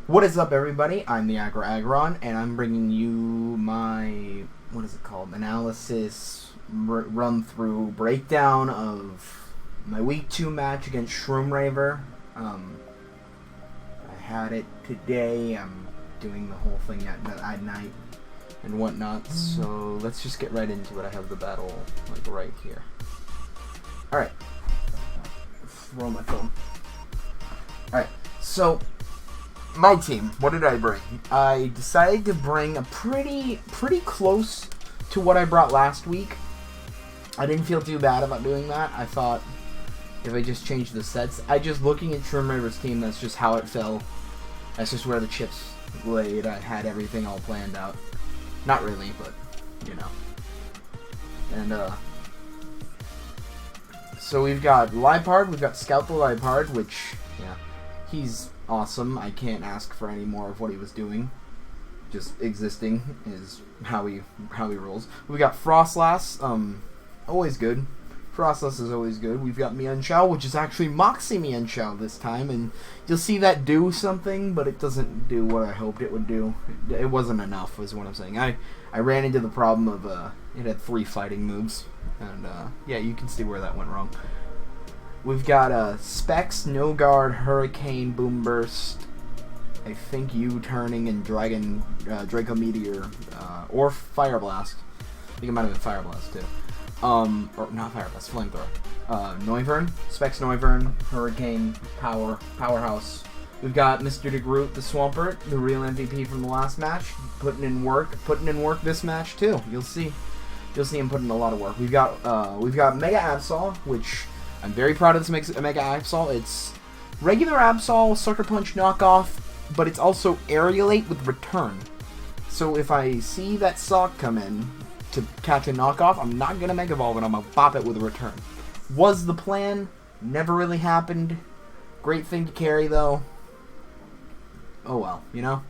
What is up, everybody? I'm the Agron, and I'm bringing you my, what is it called, analysis, run-through, breakdown of my Week 2 match against Shroomraver. I had it today. I'm doing the whole thing at night and whatnot, so let's just get right into it. I have the battle, like, right here. Alright. Throw my phone. Alright, so my team, what did I bring? I decided to bring a pretty close to what I brought last week. I didn't feel too bad about doing that. I thought if I just changed the sets, looking at Shroomraver's team, that's just how it fell. That's just where the chips laid. I had everything all planned out. Not really, but, you know. And, so we've got Lipard, we've got Scout the Lipard, which, yeah, he's awesome. I can't ask for any more of what he was doing. Just existing is how he rolls. We got Frostlass, always good. Frostlass is always good. We've got Mienshao, which is actually Moxie Mienshao this time, and you'll see that do something, but it doesn't do what I hoped it would do. It wasn't enough, is what I'm saying. I ran into the problem of, it had 3 fighting moves, and, yeah, you can see where that went wrong. We've got Specs, No Guard, Hurricane, Boom Burst, I think U-Turning, and Draco Meteor, or Fire Blast. I think it might have been Fire Blast too. Or not Fire Blast, Flamethrower. Noivern, Specs Noivern, Hurricane, Powerhouse. We've got Mr. DeGroot, the Swampert, the real MVP from the last match, putting in work this match too. You'll see him putting in a lot of work. We've got Mega Absol, which I'm very proud of this Mega Absol. It's regular Absol, Sucker Punch knockoff, but it's also Aerialate with Return. So if I see that sock come in to catch a knockoff, I'm not going to Mega Evolve it, I'm going to pop it with a Return. Was the plan, never really happened. Great thing to carry though. Oh well, you know?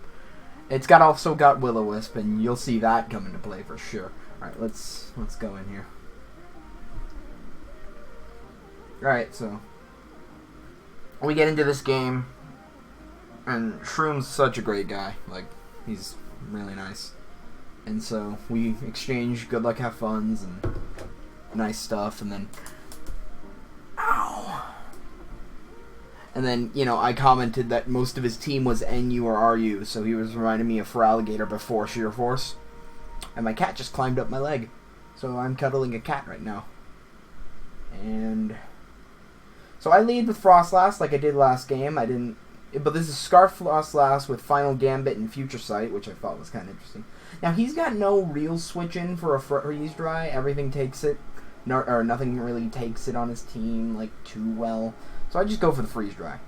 It's also got Will-O-Wisp, and you'll see that come into play for sure. Alright, let's go in here. Alright, so we get into this game, and Shroom's such a great guy. Like, he's really nice. And so we exchange good luck, have funs, and nice stuff, and then ow! And then, you know, I commented that most of his team was NU or RU, so he was reminding me of Feraligatr before Sheer Force. And my cat just climbed up my leg. So I'm cuddling a cat right now. And so I lead with Frostlass like I did last game. But this is Scarf Frostlass with Final Gambit and Future Sight, which I thought was kind of interesting. Now, he's got no real switch in for a Freeze Dry. Everything takes it. Or nothing really takes it on his team, like, too well. So I just go for the Freeze Dry.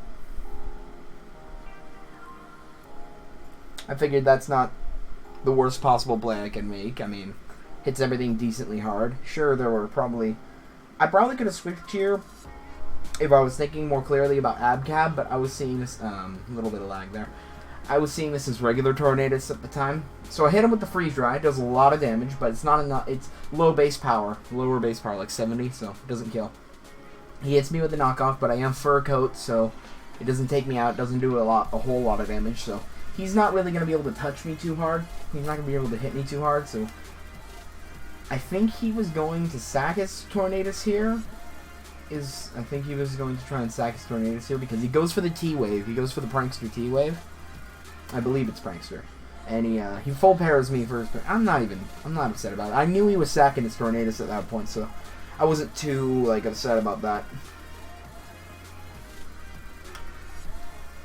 I figured that's not the worst possible play I can make. I mean, hits everything decently hard. Sure, I probably could have switched here if I was thinking more clearly about ABCAB, but I was seeing this, a little bit of lag there. I was seeing this as regular Tornadus at the time. So I hit him with the Freeze Dry. It does a lot of damage, but it's not enough. It's lower base power, like 70, so it doesn't kill. He hits me with the knockoff, but I am Fur Coat, so it doesn't take me out. It doesn't do a whole lot of damage, so he's not really going to be able to touch me too hard. He's not going to be able to hit me too hard, so I think he was going to sack his Tornadus here. I think he was going to try and sack his Tornadus here because he goes for the T-Wave. He goes for the Prankster T-Wave. I believe it's Prankster. And he full pairs me for his... I'm not upset about it. I knew he was sacking his Tornadus at that point, so I wasn't too, like, upset about that.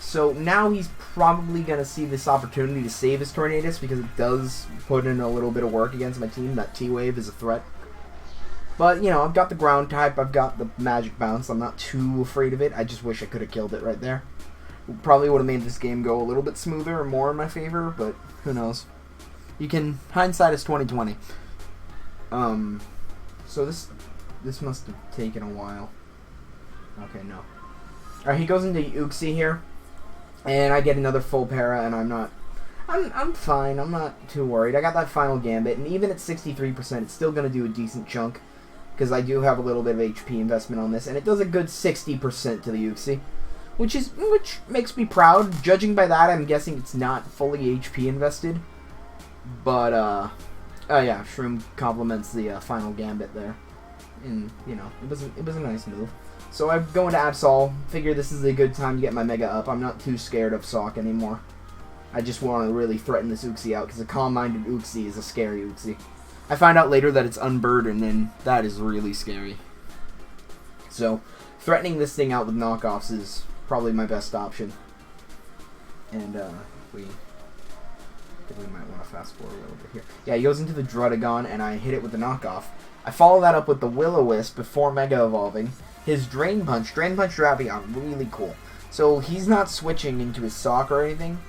So now he's probably going to see this opportunity to save his Tornadus because it does put in a little bit of work against my team. That T-Wave is a threat. But, you know, I've got the ground type, I've got the magic bounce, I'm not too afraid of it. I just wish I could have killed it right there. Probably would have made this game go a little bit smoother or more in my favor, but who knows. Hindsight is 20/20. So this must have taken a while. Okay, no. Alright, he goes into Uxie here, and I get another full para, and I'm fine, I'm not too worried. I got that Final Gambit, and even at 63%, it's still going to do a decent chunk. because I do have a little bit of HP investment on this, and it does a good 60% to the Uxie, which makes me proud. Judging by that, I'm guessing it's not fully HP invested. But yeah, Shroom complements the final gambit there, and you know it was a nice move. So I go into Absol, figure this is a good time to get my Mega up. I'm not too scared of Sawk anymore. I just want to really threaten this Uxie out, because a calm-minded Uxie is a scary Uxie. I find out later that it's unburdened, and that is really scary. So, threatening this thing out with knockoffs is probably my best option. And, we might want to fast forward a little bit here. Yeah, he goes into the Drudagon, and I hit it with the knockoff. I follow that up with the Will-O-Wisp before Mega Evolving. His Drain Punch Drapion, really cool. So he's not switching into his Sawk or anything.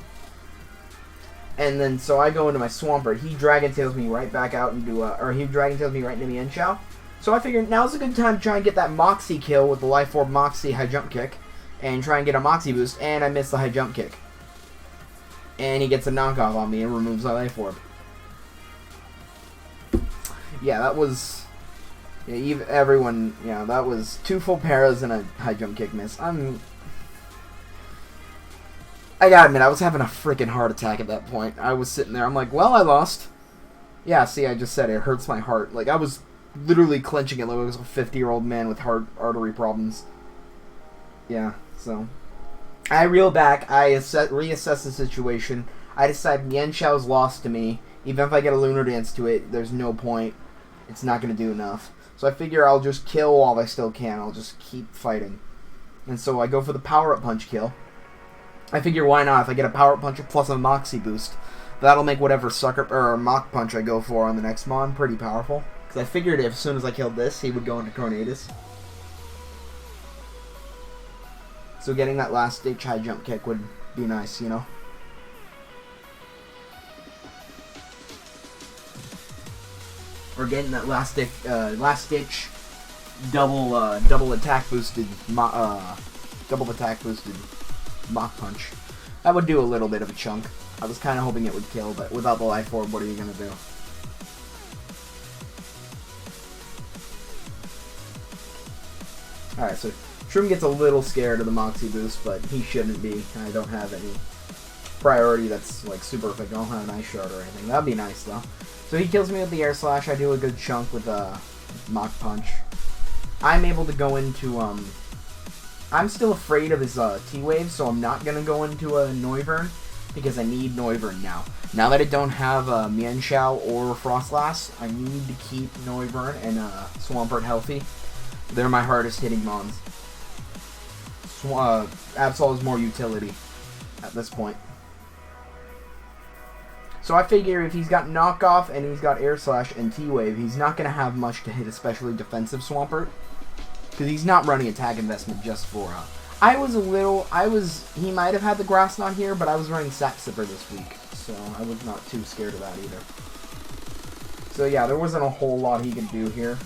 And then, so I go into my Swampert. He Dragon Tails me right back out into, he Dragon Tails me right into the Mienshao. So I figured now's a good time to try and get that Moxie kill with the Life Orb Moxie High Jump Kick. And try and get a Moxie boost, and I miss the High Jump Kick. And he gets a knockoff on me and removes my Life Orb. Yeah, that was... Yeah, everyone, yeah, that was 2 full paras and a High Jump Kick miss. I gotta admit, I was having a freaking heart attack at that point. I was sitting there, I'm like, well, I lost. Yeah, see, I just said it hurts my heart. Like, I was literally clenching it like I was a 50-year-old man with heart artery problems. Yeah, so... I reel back, I reassess the situation. I decide Mienshao's lost to me. Even if I get a Lunar Dance to it, there's no point. It's not going to do enough. So I figure I'll just kill while I still can. I'll just keep fighting. And so I go for the Power-Up Punch kill. I figure why not? If I get a Power-Up Punch plus a Moxie boost, that'll make whatever Sucker or Mach Punch I go for on the next Mon pretty powerful. Because I figured if as soon as I killed this, he would go into Tornadus. So getting that last ditch High Jump Kick would be nice, you know? Or getting that last ditch double attack boosted Mach Punch. That would do a little bit of a chunk. I was kind of hoping it would kill, but without the Life Orb, what are you gonna do? Alright, so Shroom gets a little scared of the Moxie boost, but he shouldn't be. I don't have any priority that's like super perfect. I don't have an Ice Shard or anything. That'd be nice though. So he kills me with the Air Slash. I do a good chunk with a Mach Punch. I'm able to go into I'm still afraid of his T-Wave, so I'm not gonna go into a Noivern because I need Noivern now. Now that I don't have Mienshao or Frostlass, I need to keep Noivern and Swampert healthy. They're my hardest hitting mons. Absol is more utility at this point. So I figure if he's got Knockoff and he's got Air Slash and T-Wave, he's not going to have much to hit especially defensive Swampert. Because he's not running attack investment just for... he might have had the Grass Knot here, but I was running Sack Sipper this week. So I was not too scared of that either. So yeah, there wasn't a whole lot he could do here.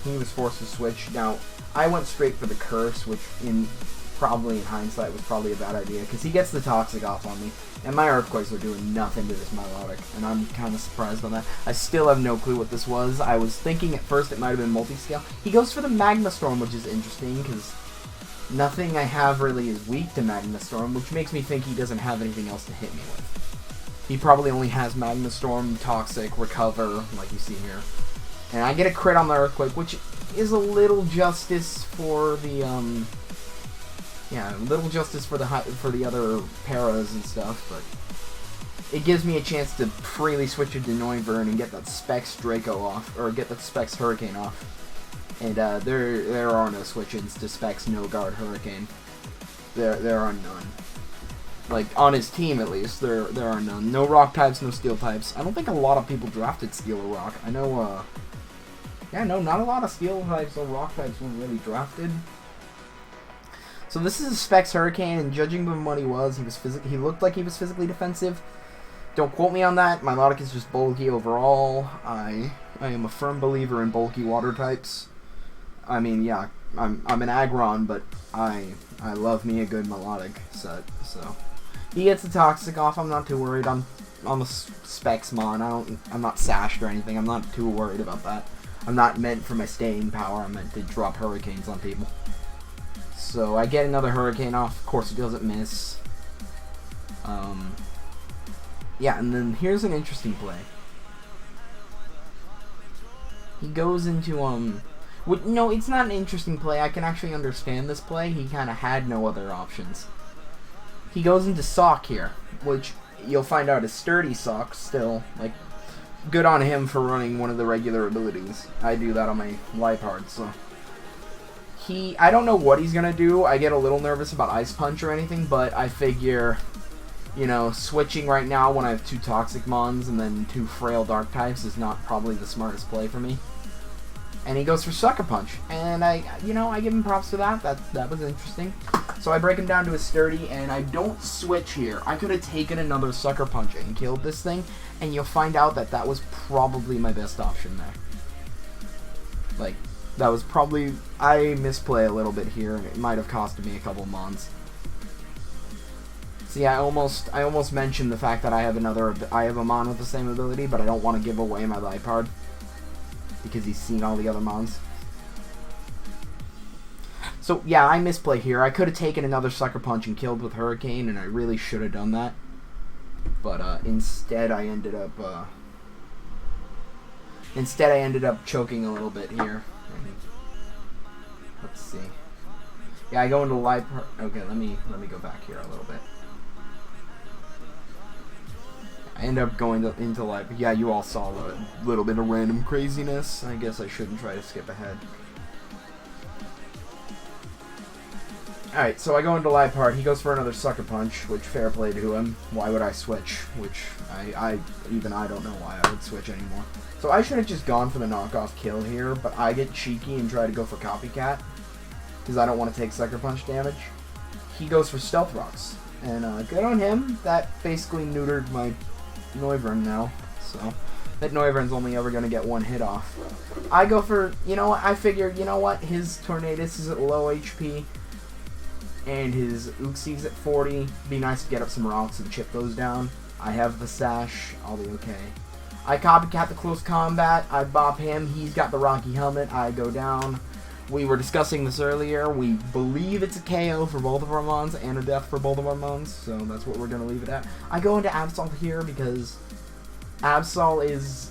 He was forced to switch. Now, I went straight for the Curse, which probably in hindsight was probably a bad idea, because he gets the Toxic off on me, and my Earthquakes are doing nothing to this Milotic, and I'm kind of surprised on that. I still have no clue what this was. I was thinking at first it might have been Multiscale. He goes for the Magma Storm, which is interesting, because nothing I have really is weak to Magma Storm, which makes me think he doesn't have anything else to hit me with. He probably only has Magma Storm, Toxic, Recover, like you see here. And I get a crit on the Earthquake, which is a little justice for the, yeah, a little justice for the other paras and stuff, but it gives me a chance to freely switch into Noivern and get that Specs Draco off, or get that Specs Hurricane off. And there are no switch-ins to Specs No Guard Hurricane. There are none. Like, on his team at least, there are none. No Rock types, no Steel types. I don't think a lot of people drafted Steel or Rock. I know, yeah, no, not a lot of Steel types or Rock types were really drafted. So this is a Specs Hurricane, and judging from what he was, he looked like he was physically defensive. Don't quote me on that. My Milotic is just bulky overall. I am a firm believer in bulky water types. I mean, yeah, I'm an Aggron, but I love me a good Milotic set. So he gets the Toxic off. I'm not too worried. I'm a Specs Mon. I'm not sashed or anything. I'm not too worried about that. I'm not meant for my staying power. I'm meant to drop Hurricanes on people. So I get another Hurricane off. Of course, it doesn't miss. Yeah, and then here's an interesting play. He goes into, no, it's not an interesting play. I can actually understand this play. He kind of had no other options. He goes into Sock here, which you'll find out is Sturdy Sock still. Like, good on him for running one of the regular abilities. I do that on my Liepard, so. I don't know what he's going to do. I get a little nervous about Ice Punch or anything, but I figure, you know, switching right now when I have 2 Toxic Mons and then 2 Frail Dark types is not probably the smartest play for me. And he goes for Sucker Punch, and I give him props for that. That was interesting. So I break him down to a Sturdy, and I don't switch here. I could have taken another Sucker Punch and killed this thing, and you'll find out that that was probably my best option there. Like, that was probably, I misplay a little bit here, and it might have costed me a couple Mons. See, I almost mentioned the fact that I have a Mon with the same ability, but I don't want to give away my Liepard because he's seen all the other Mons. So yeah, I misplay here. I could have taken another Sucker Punch and killed with Hurricane, and I really should have done that. But instead, I ended up choking a little bit here. Let's see. Yeah, I go into Liepard. Okay, let me go back here a little bit. I end up going into Liepard. Yeah, you all saw a little bit of random craziness. I guess I shouldn't try to skip ahead. Alright, so I go into Liepard. He goes for another Sucker Punch, which fair play to him. Why would I switch? Which even I don't know why I would switch anymore. So I should have just gone for the knockoff kill here, but I get cheeky and try to go for Copycat because I don't want to take Sucker Punch damage. He goes for Stealth Rocks, and good on him. That basically neutered my Noivern now, so that Noivern's only ever going to get 1 hit off. I go for, you know what, I figure, you know what, his Tornadus is at low HP, and his Uxie's at 40. Be nice to get up some rocks and chip those down. I have the Sash, I'll be okay. I Copycat the close combat, I bop him, he's got the Rocky Helmet, I go down. We were discussing this earlier, we believe it's a KO for both of our Mons and a death for both of our Mons, so that's what we're going to leave it at. I go into Absol here because Absol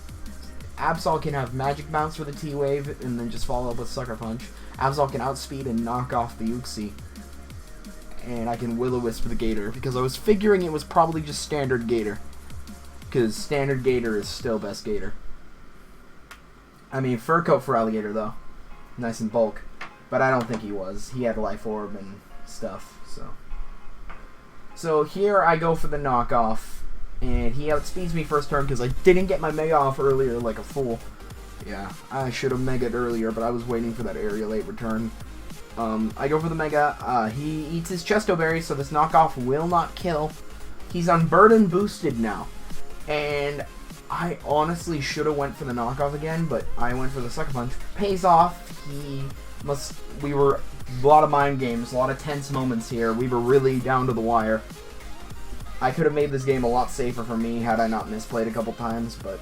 can have Magic Bounce for the T-Wave and then just follow up with Sucker Punch. Absol can outspeed and knock off the Uxie. And I can Will-O-Wisp for the Gator, because I was figuring it was probably just standard Gator. Because standard Gator is still best Gator. I mean, Fur Coat for Alligator, though. Nice and bulk. But I don't think he was. He had Life Orb and stuff, so. So here I go for the knockoff, and he outspeeds me first turn because I didn't get my Mega off earlier like a fool. Yeah, I should have Mega'd earlier, but I was waiting for that Aerial 8 return. I go for the Mega. He eats his Chesto Berry, so this knockoff will not kill. He's Unburden boosted now. And I honestly should have went for the knockoff again, but I went for the Sucker Punch. Pays off. We were a lot of mind games, a lot of tense moments here. We were really down to the wire. I could have made this game a lot safer for me had I not misplayed a couple times, but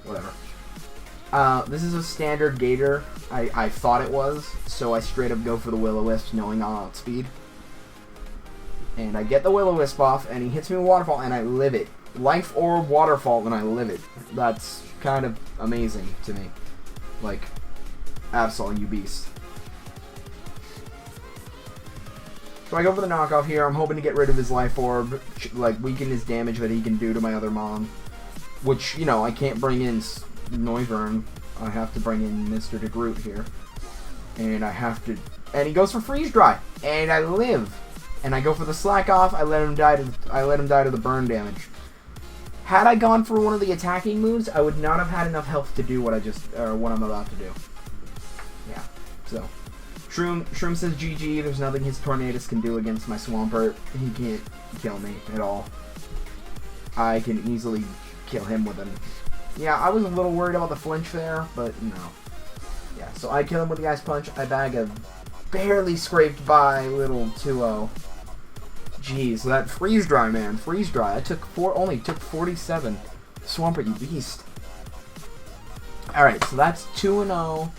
whatever. This is a standard Gator. I thought it was, so I straight up go for the Will-O-Wisp knowing I'll outspeed. And I get the Will-O-Wisp off, and he hits me with Waterfall, and I live it. Life Orb Waterfall, and I live it. That's kind of amazing to me. Like, Absol, you beast. So I go for the knockoff here. I'm hoping to get rid of his Life Orb, like, weaken his damage that he can do to my other Mon. Which, you know, I can't bring in Noivern. I have to bring in Mr. DeGroot here. And I have to... And he goes for Freeze Dry. And I live. And I go for the Slack Off. I let him die to the burn damage. Had I gone for one of the attacking moves, I would not have had enough health to do what I'm about to do. Yeah. So, Shroom says GG. There's nothing his Tornadus can do against my Swampert. He can't kill me at all. I can easily kill him with an... Yeah, I was a little worried about the flinch there, but no. Yeah, so I kill him with the Ice Punch. I bag a barely scraped by little 2-0. Jeez, that Freeze Dry, man. Freeze Dry. Only took 47. Swampert, you beast. Alright, so that's 2-0.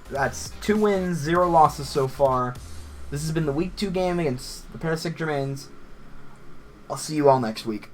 That's 2 wins, 0 losses so far. This has been the Week 2 game against the Parasect Germains. I'll see you all next week.